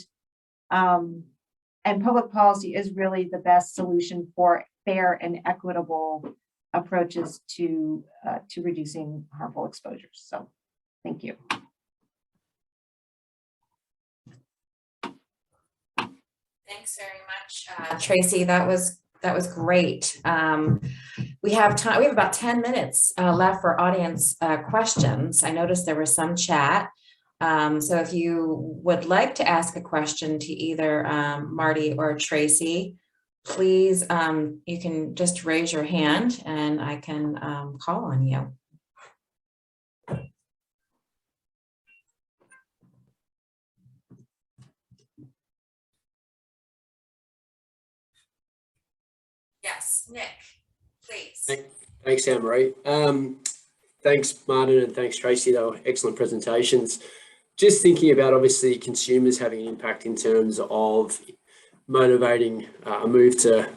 public policy is really the best solution for fair and equitable approaches to reducing harmful exposures. So thank you. Thanks very much, Tracy. That was great. We have time. We have about 10 minutes left for audience questions. I noticed there was some chat. So if you would like to ask a question to either Marty or Tracy, please, you can just raise your hand and I can call on you. Yes, Nick, please. Thanks, Anne-Marie. Thanks, Martin, and thanks, Tracy. They were excellent presentations. Just thinking about, obviously, consumers having an impact in terms of motivating a move to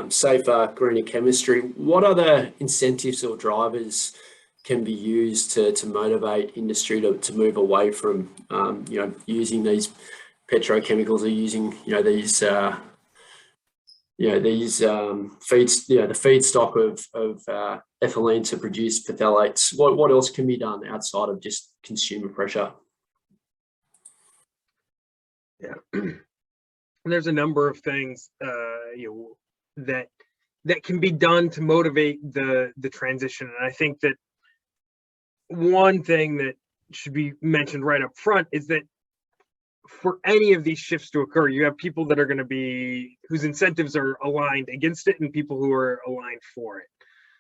safer, greener chemistry. What other incentives or drivers can be used to motivate industry to move away from using these petrochemicals, or using the feedstock of ethylene to produce phthalates? What else can be done outside of just consumer pressure? Yeah, there's a number of things that can be done to motivate the transition, and I think that one thing that should be mentioned right up front is that for any of these shifts to occur, you have people that are going to be, whose incentives are aligned against it, and people who are aligned for it.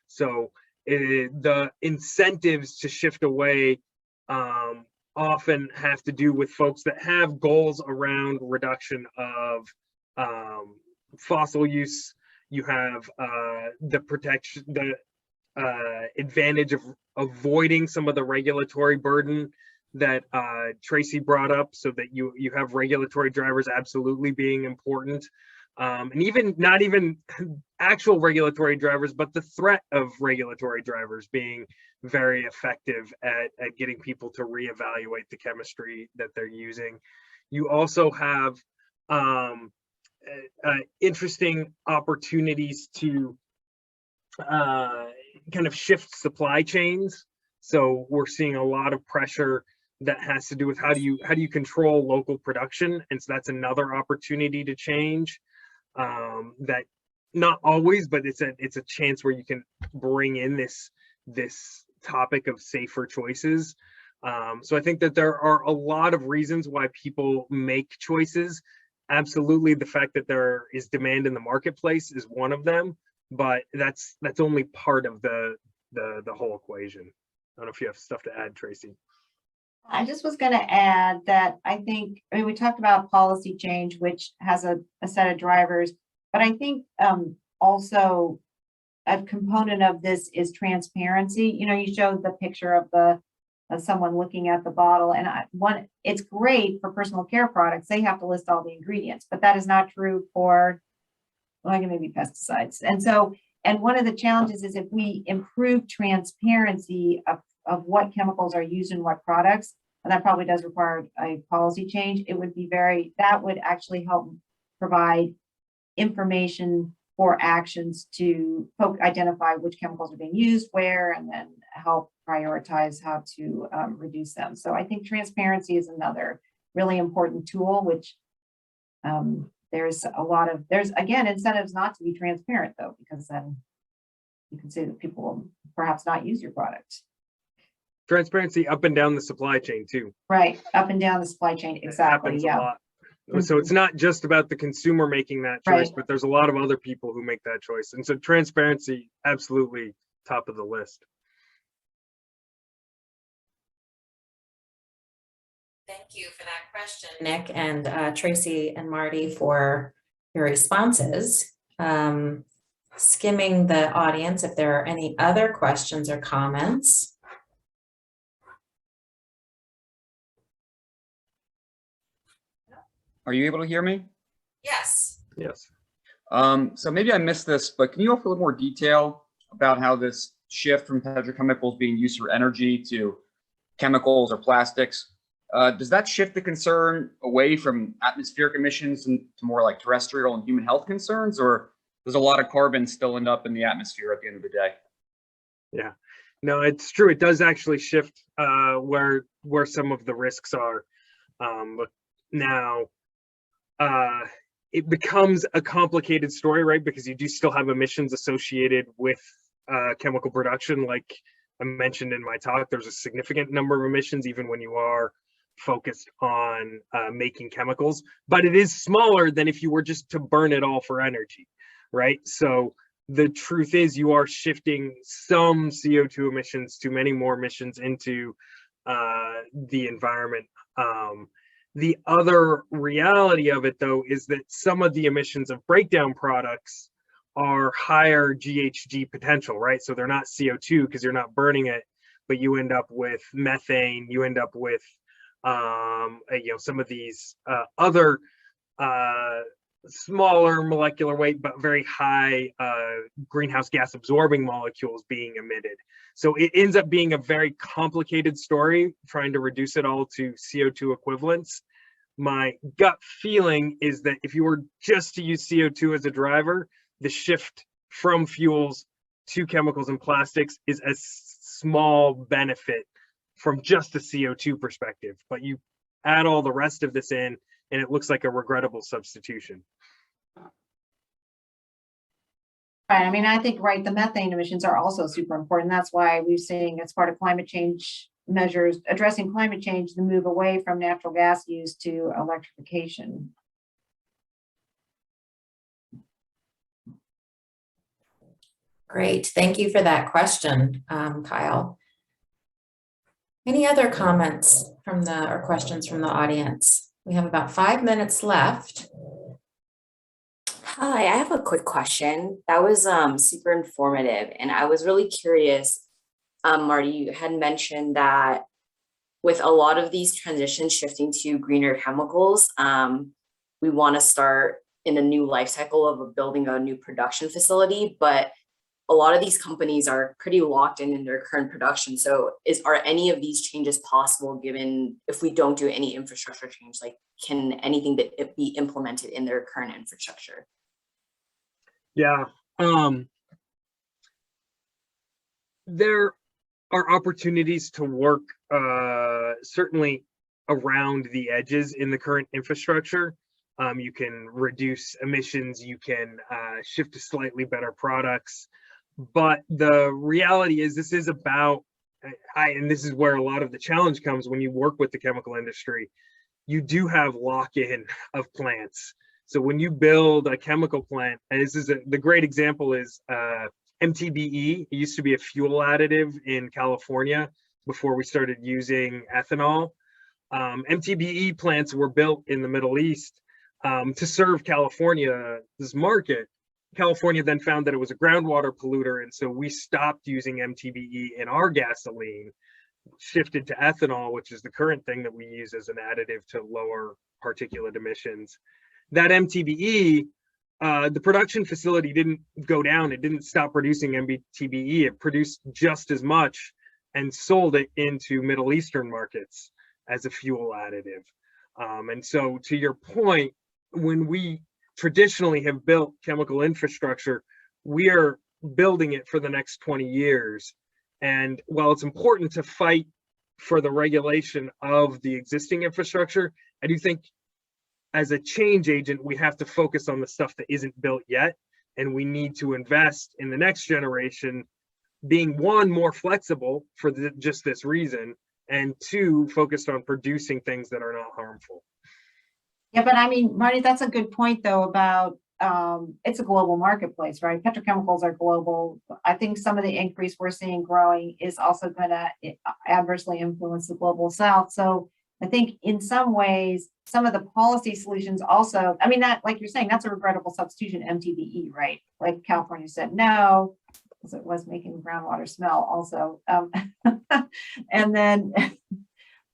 So the incentives to shift away often have to do with folks that have goals around reduction of fossil use. You have the protection, the advantage of avoiding some of the regulatory burden that Tracy brought up, so that you have regulatory drivers absolutely being important, and even not even actual regulatory drivers, but the threat of regulatory drivers being very effective at getting people to reevaluate the chemistry that they're using. You also have interesting opportunities to kind of shift supply chains. So we're seeing a lot of pressure that has to do with how do you control local production, and so that's another opportunity to change. That not always, but it's a chance where you can bring in this topic of safer choices. So I think that there are a lot of reasons why people make choices. Absolutely, the fact that there is demand in the marketplace is one of them, but that's only part of the whole equation. I don't know if you have stuff to add, Tracy. I just was going to add that we talked about policy change, which has a set of drivers, but I think also a component of this is transparency. You showed the picture of someone looking at the bottle, and it's great for personal care products. They have to list all the ingredients, but that is not true for, maybe pesticides. And one of the challenges is if we improve transparency of what chemicals are used in what products, and that probably does require a policy change. It would be that would actually help provide information for actions to identify which chemicals are being used where, and then help prioritize how to reduce them. So I think transparency is another really important tool, which there's again, incentives not to be transparent though, because then you can say that people will perhaps not use your product. Transparency up and down the supply chain too. Right, up and down the supply chain, exactly, Happens yeah. a lot. So it's not just about the consumer making that choice, Right. but there's a lot of other people who make that choice. And so transparency, absolutely top of the list. Thank you for that question, Nick, and Tracy and Marty, for your responses. Skimming the audience, if there are any other questions or comments. Are you able to hear me? Yes. Yes. So maybe I missed this, but can you offer a little more detail about how this shift from petrochemicals being used for energy to chemicals or plastics, does that shift the concern away from atmospheric emissions and to more like terrestrial and human health concerns, or does a lot of carbon still end up in the atmosphere at the end of the day? Yeah, no, it's true. It does actually shift where some of the risks are. But now it becomes a complicated story, right? Because you do still have emissions associated with chemical production. Like I mentioned in my talk, there's a significant number of emissions, even when you are focused on making chemicals, but it is smaller than if you were just to burn it all for energy, right? So the truth is you are shifting some CO2 emissions to many more emissions into the environment. The other reality of it, though, is that some of the emissions of breakdown products are higher GHG potential, right? So they're not CO2 because you're not burning it, but you end up with methane, you end up with some of these other smaller molecular weight but very high greenhouse gas absorbing molecules being emitted. So it ends up being a very complicated story trying to reduce it all to CO2 equivalents. My gut feeling is that if you were just to use CO2 as a driver, the shift from fuels to chemicals and plastics is a small benefit from just a CO2 perspective, but you add all the rest of this in and it looks like a regrettable substitution. Right, I mean, I think, right, the methane emissions are also super important. That's why we're seeing as part of climate change measures, addressing climate change, the move away from natural gas use to electrification. Great, thank you for that question, Kyle. Any other comments from or questions from the audience? We have about 5 minutes left. Hi, I have a quick question. That was super informative, and I was really curious. Marty, you had mentioned that with a lot of these transitions shifting to greener chemicals, we want to start in a new life cycle of building a new production facility, but a lot of these companies are pretty locked in their current production. So are any of these changes possible given if we don't do any infrastructure change? Like, can anything be implemented in their current infrastructure? Yeah, there are opportunities to work certainly around the edges in the current infrastructure. You can reduce emissions, you can shift to slightly better products. But the reality is this is about, and this is where a lot of the challenge comes when you work with the chemical industry, you do have lock-in of plants. So when you build a chemical plant, and this is the great example is MTBE. It used to be a fuel additive in California before we started using ethanol. MTBE plants were built in the Middle East to serve California's market. California then found that it was a groundwater polluter, and so we stopped using MTBE in our gasoline, shifted to ethanol, which is the current thing that we use as an additive to lower particulate emissions. That MTBE, the production facility didn't go down. It didn't stop producing MTBE. It produced just as much and sold it into Middle Eastern markets. as a fuel additive. And so to your point, when we traditionally have built chemical infrastructure, we are building it for the next 20 years. And while it's important to fight for the regulation of the existing infrastructure, I do think as a change agent, we have to focus on the stuff that isn't built yet. And we need to invest in the next generation, being one, more flexible for just this reason, and two, focused on producing things that are not harmful. Yeah, but I mean, Marty, that's a good point though about it's a global marketplace, right? Petrochemicals are global. I think some of the increase we're seeing growing is also going to adversely influence the global south. So I think in some ways, some of the policy solutions also, I mean, that, like you're saying, that's a regrettable substitution, MTBE, right? Like California said no, because it was making groundwater smell also. And then,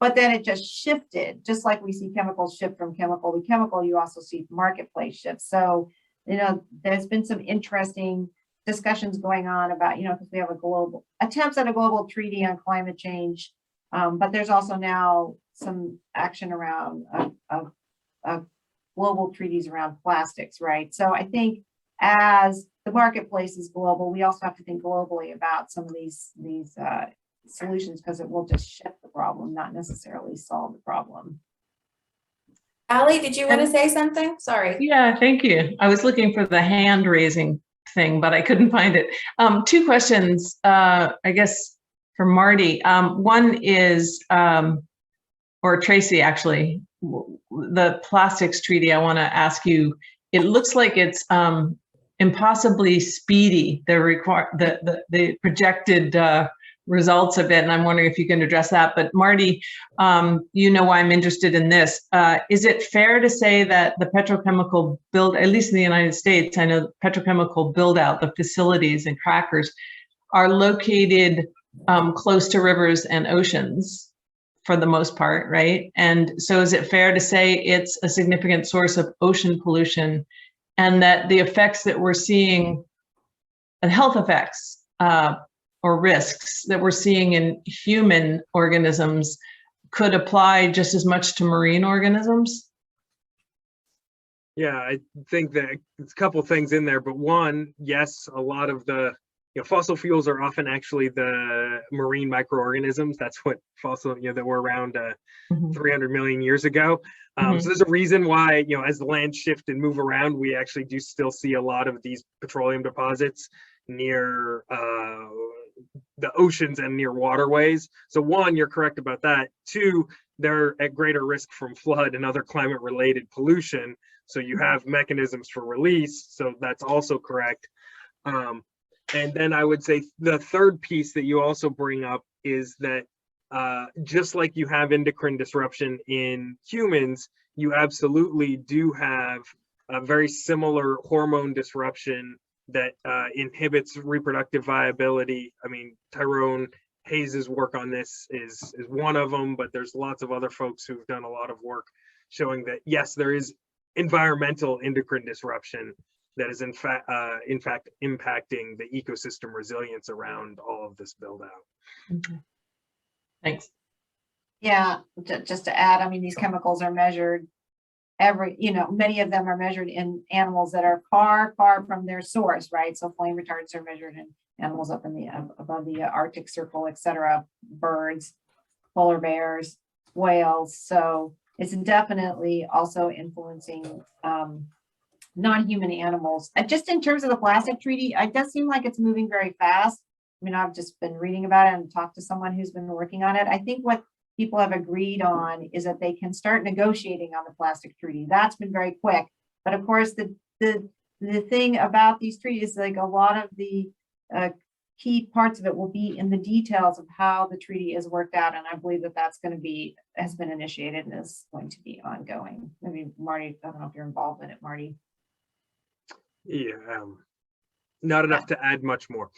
but then it just shifted, just like we see chemicals shift from chemical to chemical, you also see marketplace shifts. So, you know, there's been some interesting discussions going on about, you know, because we have a global attempts at a global treaty on climate change. But there's also now some action around global treaties around plastics, right? So I think as the marketplace is global, we also have to think globally about some of these solutions, because it will just shift the problem, not necessarily solve the problem. Allie, did you want to say something? Sorry. Yeah, thank you. I was looking for the hand raising thing, but I couldn't find it. Two questions, I guess, for Marty. One is, or Tracy, actually, the plastics treaty. I want to ask you. It looks like it's impossibly speedy. The projected results of it, and I'm wondering if you can address that. But Marty, you know why I'm interested in this. Is it fair to say that the petrochemical build, at least in the United States, I know petrochemical build out, the facilities and crackers are located close to rivers and oceans for the most part, right? And so is it fair to say it's a significant source of ocean pollution, and that the effects that we're seeing, and health effects, or risks that we're seeing in human organisms could apply just as much to marine organisms? Yeah, I think that it's a couple things in there, but one, yes, a lot of the fossil fuels are often actually the marine microorganisms. That's what fossil, that were around 300 million years ago. So there's a reason why, as the land shift and move around, we actually do still see a lot of these petroleum deposits near the oceans and near waterways. So one, you're correct about that. Two, they're at greater risk from flood and other climate related pollution. So you have mechanisms for release. So that's also correct. And then I would say the third piece that you also bring up is that just like you have endocrine disruption in humans, you absolutely do have a very similar hormone disruption that inhibits reproductive viability. I mean, Tyrone Hayes's work on this is one of them, but there's lots of other folks who've done a lot of work showing that, yes, there is environmental endocrine disruption that is in fact impacting the ecosystem resilience around all of this build out. Okay. Thanks. Yeah, just to add, I mean, these chemicals are measured many of them are measured in animals that are far, far from their source, right? So flame retardants are measured in animals up in the above the Arctic Circle, etc., birds, polar bears, whales. So it's definitely also influencing non-human animals. Just in terms of the plastic treaty, it does seem like it's moving very fast. I mean, I've just been reading about it and talked to someone who's been working on it. I think what people have agreed on is that they can start negotiating on the plastic treaty. That's been very quick. But of course, the thing about these treaties, like a lot of the key parts of it will be in the details of how the treaty is worked out. And I believe that that's going to be, has been initiated and is going to be ongoing. Maybe Marty, I don't know if you're involved in it, Marty. Yeah, not enough to add much more.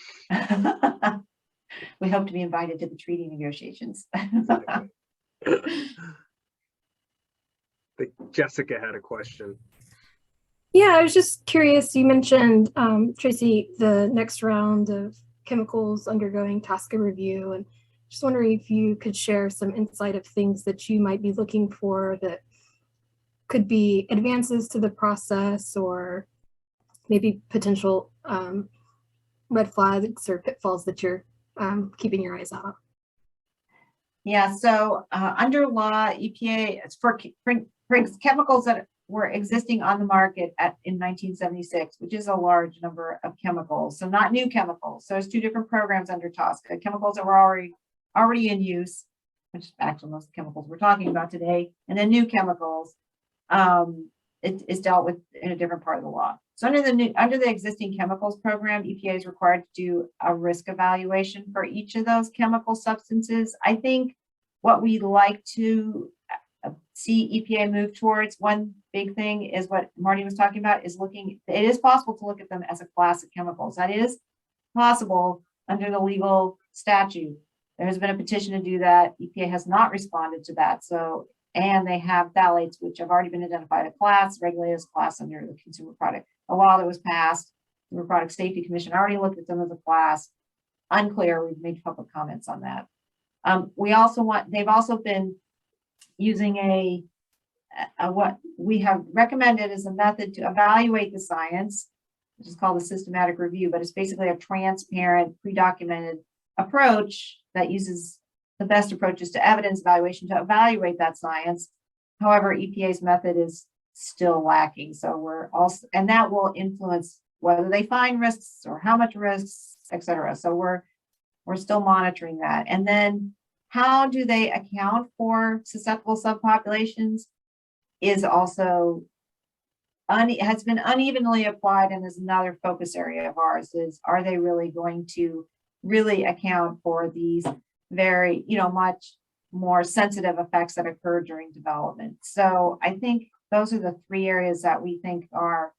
We hope to be invited to the treaty negotiations. I think Jessica had a question. Yeah, I was just curious. You mentioned, Tracy, the next round of chemicals undergoing TSCA review, and just wondering if you could share some insight of things that you might be looking for that could be advances to the process or maybe potential red flags or pitfalls that you're keeping your eyes on. Yeah, so under law, EPA, it's for chemicals that were existing on the market in 1976, which is a large number of chemicals. So not new chemicals. So there's two different programs under TSCA, chemicals that were already in use, which actually most of the chemicals we're talking about today, and then new chemicals. It is dealt with in a different part of the law. So under the existing chemicals program, EPA is required to do a risk evaluation for each of those chemical substances. I think what we'd like to see EPA move towards, one big thing is what Marty was talking about, is looking, it is possible to look at them as a class of chemicals. That is possible under the legal statute. There has been a petition to do that. EPA has not responded to that. So, and they have phthalates, which have already been identified a class, regulated as class under the consumer product. A law that was passed, the Consumer Product Safety Commission already looked at them as a class. Unclear, we've made public comments on that. They've also been using what we have recommended as a method to evaluate the science, which is called a systematic review, but it's basically a transparent, pre-documented approach that uses the best approaches to evidence evaluation to evaluate that science. However, EPA's method is still lacking. So we're also, and that will influence whether they find risks or how much risks, et cetera. So we're still monitoring that. And then how do they account for susceptible subpopulations is also has been unevenly applied, and is another focus area of ours. Is, are they really going to really account for these very, much more sensitive effects that occur during development? So I think those are the three areas that we think are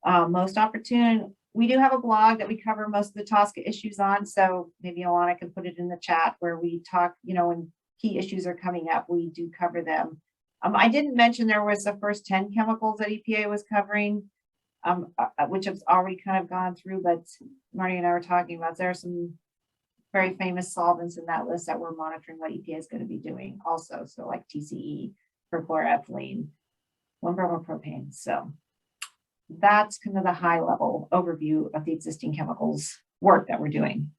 most opportune. We do have a blog that we cover most of the TSCA issues on, so maybe Alana can put it in the chat where we talk, when key issues are coming up, we do cover them. I didn't mention there was the first 10 chemicals that EPA was covering, which has already kind of gone through, but Marty and I were talking about, there are some very famous solvents in that list that we're monitoring what EPA is going to be doing also. So like TCE, perchloroethylene, 1-bromopropane. So that's kind of the high level overview of the existing chemicals work that we're doing.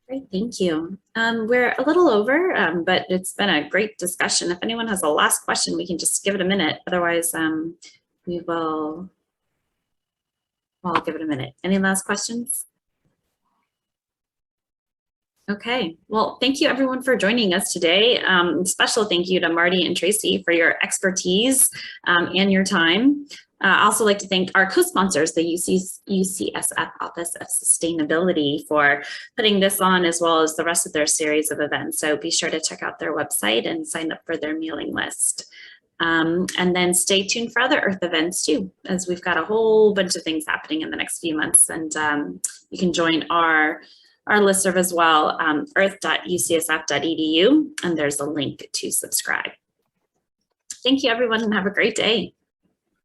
Great, thank you. We're a little over, but it's been a great discussion. If anyone has a last question, we can just give it a minute. Otherwise, I'll give it a minute. Any last questions? Okay, well, thank you everyone for joining us today. Special thank you to Marty and Tracy for your expertise and your time. I also like to thank our co-sponsors, the UCSF Office of Sustainability, for putting this on, as well as the rest of their series of events. So be sure to check out their website and sign up for their mailing list. And then stay tuned for other Earth events too, as we've got a whole bunch of things happening in the next few months. And you can join our listserv as well, earth.ucsf.edu, and there's a link to subscribe. Thank you everyone, and have a great day.